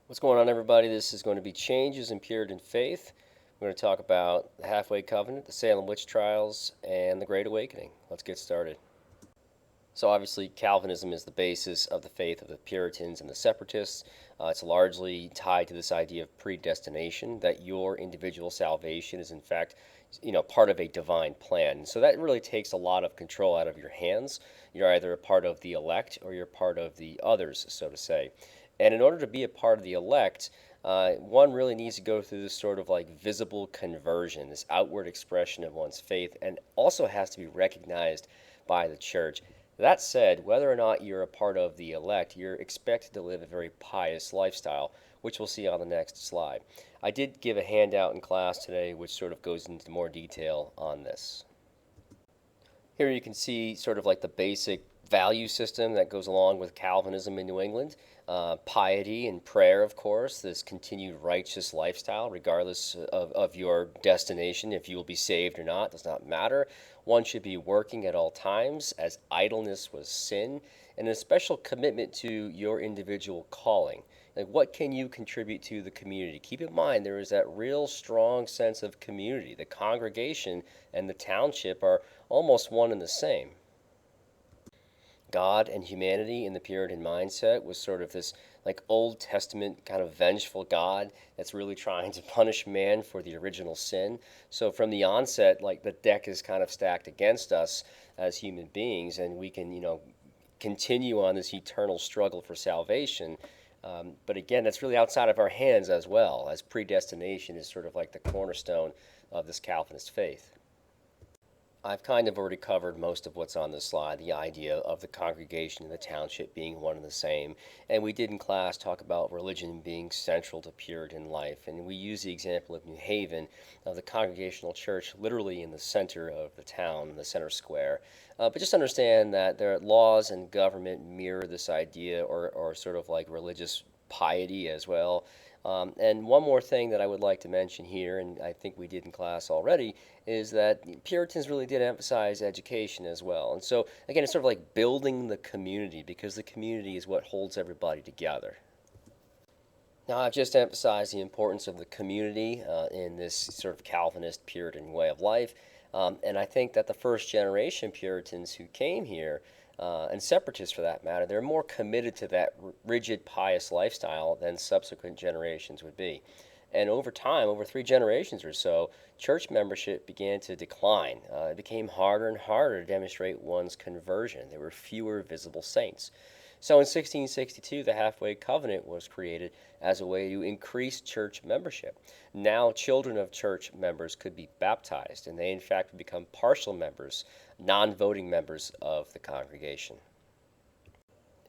What's going on, everybody? This is going to be Changes in Puritan Faith. We're going to talk about the Halfway Covenant, the Salem witch trials, and the Great Awakening. Let's get started. So, obviously, Calvinism is the basis of the faith of the Puritans and the Separatists. It's largely tied to this idea of predestination, that your individual salvation is, in fact, part of a divine plan. So that really takes a lot of control out of your hands. You're either a part of the elect or you're part of the others, so to say. And in order to be a part of the elect, one really needs to go through this sort of like visible conversion, this outward expression of one's faith, and also has to be recognized by the church. That said, whether or not you're a part of the elect, you're expected to live a very pious lifestyle, which we'll see on the next slide. I did give a handout in class today which sort of goes into more detail on this. Here you can see sort of like the basic value system that goes along with Calvinism in New England. Piety and prayer, of course, this continued righteous lifestyle, regardless of your destination, if you will be saved or not, does not matter. One should be working at all times, as idleness was sin, and a special commitment to your individual calling. Like, what can you contribute to the community? Keep in mind, there is that real strong sense of community. The congregation and the township are almost one and the same. God and humanity in the Puritan mindset was sort of this like Old Testament kind of vengeful God that's really trying to punish man for the original sin. So from the onset, like the deck is kind of stacked against us as human beings, and we can, continue on this eternal struggle for salvation. But again, that's really outside of our hands as well, as predestination is sort of like the cornerstone of this Calvinist faith. I've kind of already covered most of what's on this slide, the idea of the congregation and the township being one and the same. And we did in class talk about religion being central to Puritan life. And we use the example of New Haven, of the Congregational Church, literally in the center of the town, the center square. But just understand that their laws and government mirror this idea, or sort of like religious piety as well. And one more thing that I would like to mention here, and I think we did in class already, is that Puritans really did emphasize education as well. And so, again, it's sort of like building the community, because the community is what holds everybody together. Now, I've just emphasized the importance of the community in this sort of Calvinist Puritan way of life. And I think that the first generation Puritans who came here, and separatists for that matter, they're more committed to that rigid, pious lifestyle than subsequent generations would be. And over time, over 3 generations or so, church membership began to decline. It became harder and harder to demonstrate one's conversion. There were fewer visible saints. So in 1662, the Halfway Covenant was created as a way to increase church membership. Now, children of church members could be baptized, and they, in fact, would become partial members, non-voting members of the congregation.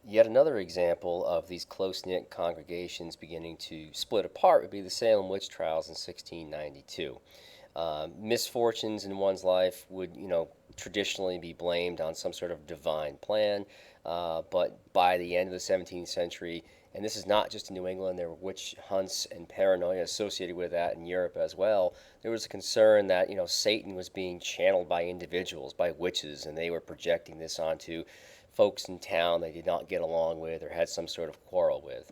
Yet another example of these close-knit congregations beginning to split apart would be the Salem witch trials in 1692. Misfortunes in one's life would, traditionally be blamed on some sort of divine plan, but by the end of the 17th century, and this is not just in New England, there were witch hunts and paranoia associated with that in Europe as well. There was a concern that, Satan was being channeled by individuals, by witches, and they were projecting this onto folks in town they did not get along with or had some sort of quarrel with.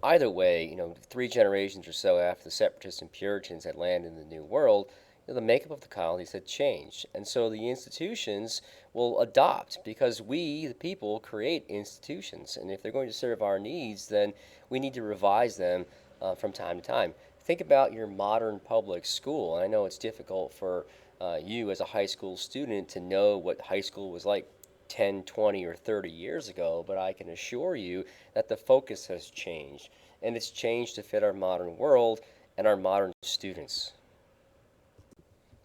Either way, 3 generations or so after the Separatists and Puritans had landed in the New World, the makeup of the colonies had changed. And so the institutions will adopt, because we, the people, create institutions. And if they're going to serve our needs, then we need to revise them from time to time. Think about your modern public school. And I know it's difficult for you as a high school student to know what high school was like 10, 20, or 30 years ago, but I can assure you that the focus has changed. And it's changed to fit our modern world and our modern students.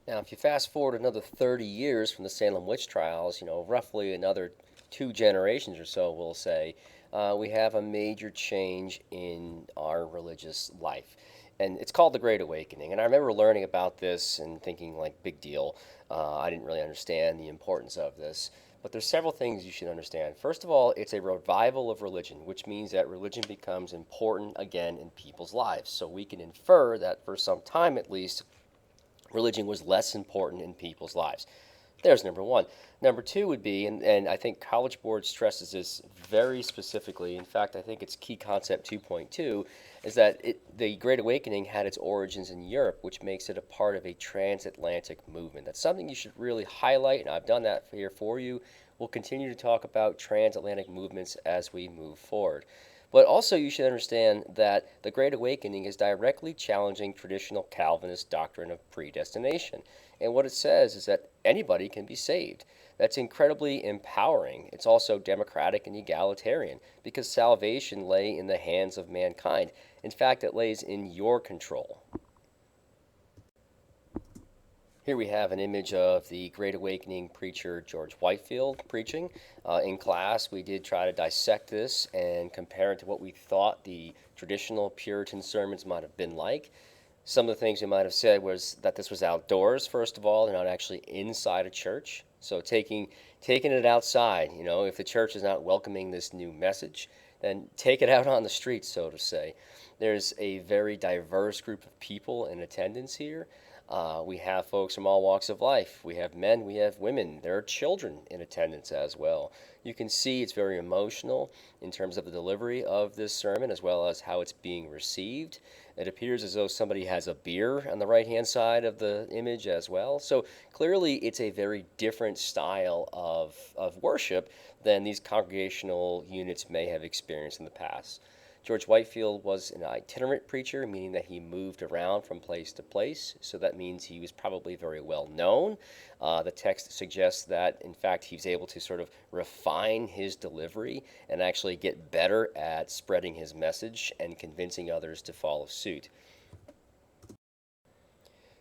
Now, if you fast forward another 30 years from the Salem witch trials, roughly another 2 generations or so, we'll say, we have a major change in our religious life. And it's called the Great Awakening. And I remember learning about this and thinking, like, big deal. I didn't really understand the importance of this. But there's several things you should understand. First of all, it's a revival of religion, which means that religion becomes important again in people's lives. So we can infer that for some time at least, religion was less important in people's lives. There's number one. Number two would be, and I think College Board stresses this very specifically. In fact, I think it's key concept 2.2 is that the Great Awakening had its origins in Europe, which makes it a part of a transatlantic movement. That's something you should really highlight, and I've done that here for you. We'll continue to talk about transatlantic movements as we move forward. But also, you should understand that the Great Awakening is directly challenging traditional Calvinist doctrine of predestination. And what it says is that anybody can be saved. That's incredibly empowering. It's also democratic and egalitarian because salvation lay in the hands of mankind. In fact, it lays in your control. Here we have an image of the Great Awakening preacher George Whitefield preaching. In class, we did try to dissect this and compare it to what we thought the traditional Puritan sermons might have been like. Some of the things we might have said was that this was outdoors, first of all, and not actually inside a church. So taking it outside, if the church is not welcoming this new message, then take it out on the streets, so to say. There's a very diverse group of people in attendance here. We have folks from all walks of life. We have men, we have women. There are children in attendance as well. You can see it's very emotional in terms of the delivery of this sermon as well as how it's being received. It appears as though somebody has a beer on the right-hand side of the image as well. So clearly it's a very different style of worship than these congregational units may have experienced in the past. George Whitefield was an itinerant preacher, meaning that he moved around from place to place, so that means he was probably very well known. The text suggests that, in fact, he was able to sort of refine his delivery and actually get better at spreading his message and convincing others to follow suit.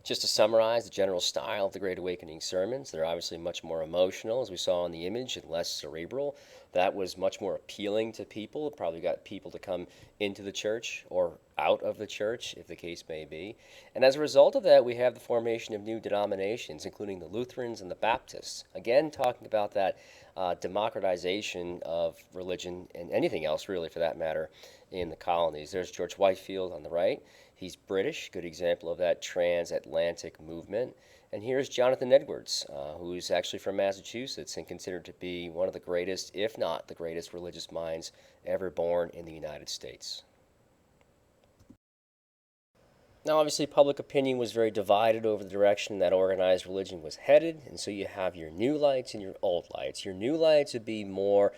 Just to summarize the general style of the Great Awakening sermons, they're obviously much more emotional, as we saw in the image, and less cerebral. That was much more appealing to people. It probably got people to come into the church or out of the church, if the case may be. And as a result of that, we have the formation of new denominations, including the Lutherans and the Baptists. Again, talking about that democratization of religion and anything else, really, for that matter, in the colonies. There's George Whitefield on the right. He's British, good example of that transatlantic movement. And here's Jonathan Edwards, who's actually from Massachusetts and considered to be one of the greatest, if not the greatest, religious minds ever born in the United States. Now, obviously, public opinion was very divided over the direction that organized religion was headed, and so you have your new lights and your old lights. Your new lights would be more,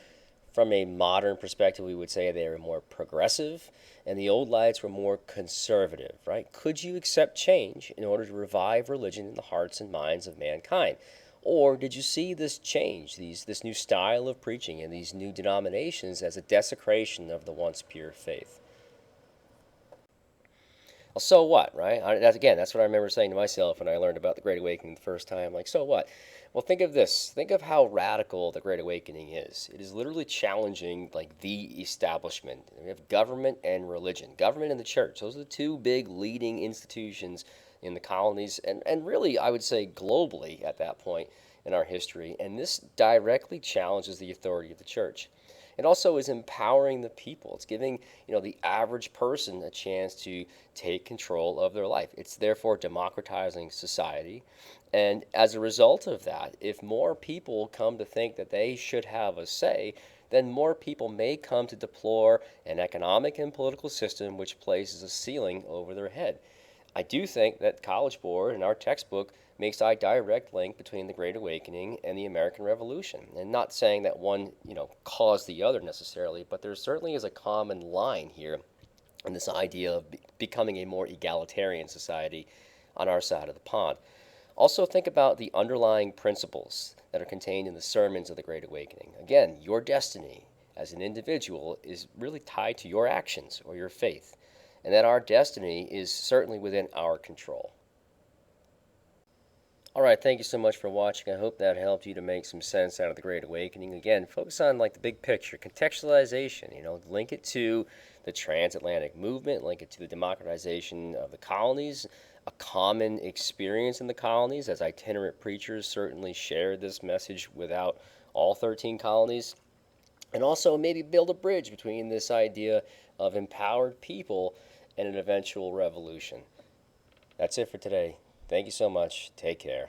from a modern perspective, we would say they were more progressive, and the old lights were more conservative, right? Could you accept change in order to revive religion in the hearts and minds of mankind? Or did you see this change, this new style of preaching and these new denominations as a desecration of the once pure faith? Well, so what, right? That's what I remember saying to myself when I learned about the Great Awakening the first time. Like, so what? Well, think of this. Think of how radical the Great Awakening is. It is literally challenging, like, the establishment. We have government and religion. Government and the church. Those are the two big leading institutions in the colonies and really, I would say, globally at that point in our history. And this directly challenges the authority of the church. It also is empowering the people. It's giving, the average person a chance to take control of their life. It's therefore democratizing society. And as a result of that, if more people come to think that they should have a say, then more people may come to deplore an economic and political system which places a ceiling over their head. I do think that College Board and our textbook makes a direct link between the Great Awakening and the American Revolution. And not saying that one, caused the other necessarily, but there certainly is a common line here in this idea of becoming a more egalitarian society on our side of the pond. Also think about the underlying principles that are contained in the sermons of the Great Awakening. Again, your destiny as an individual is really tied to your actions or your faith, and that our destiny is certainly within our control. All right, thank you so much for watching. I hope that helped you to make some sense out of the Great Awakening. Again, focus on the big picture, contextualization, link it to the transatlantic movement, link it to the democratization of the colonies, a common experience in the colonies, as itinerant preachers certainly shared this message without all 13 colonies, and also maybe build a bridge between this idea of empowered people and an eventual revolution. That's it for today. Thank you so much. Take care.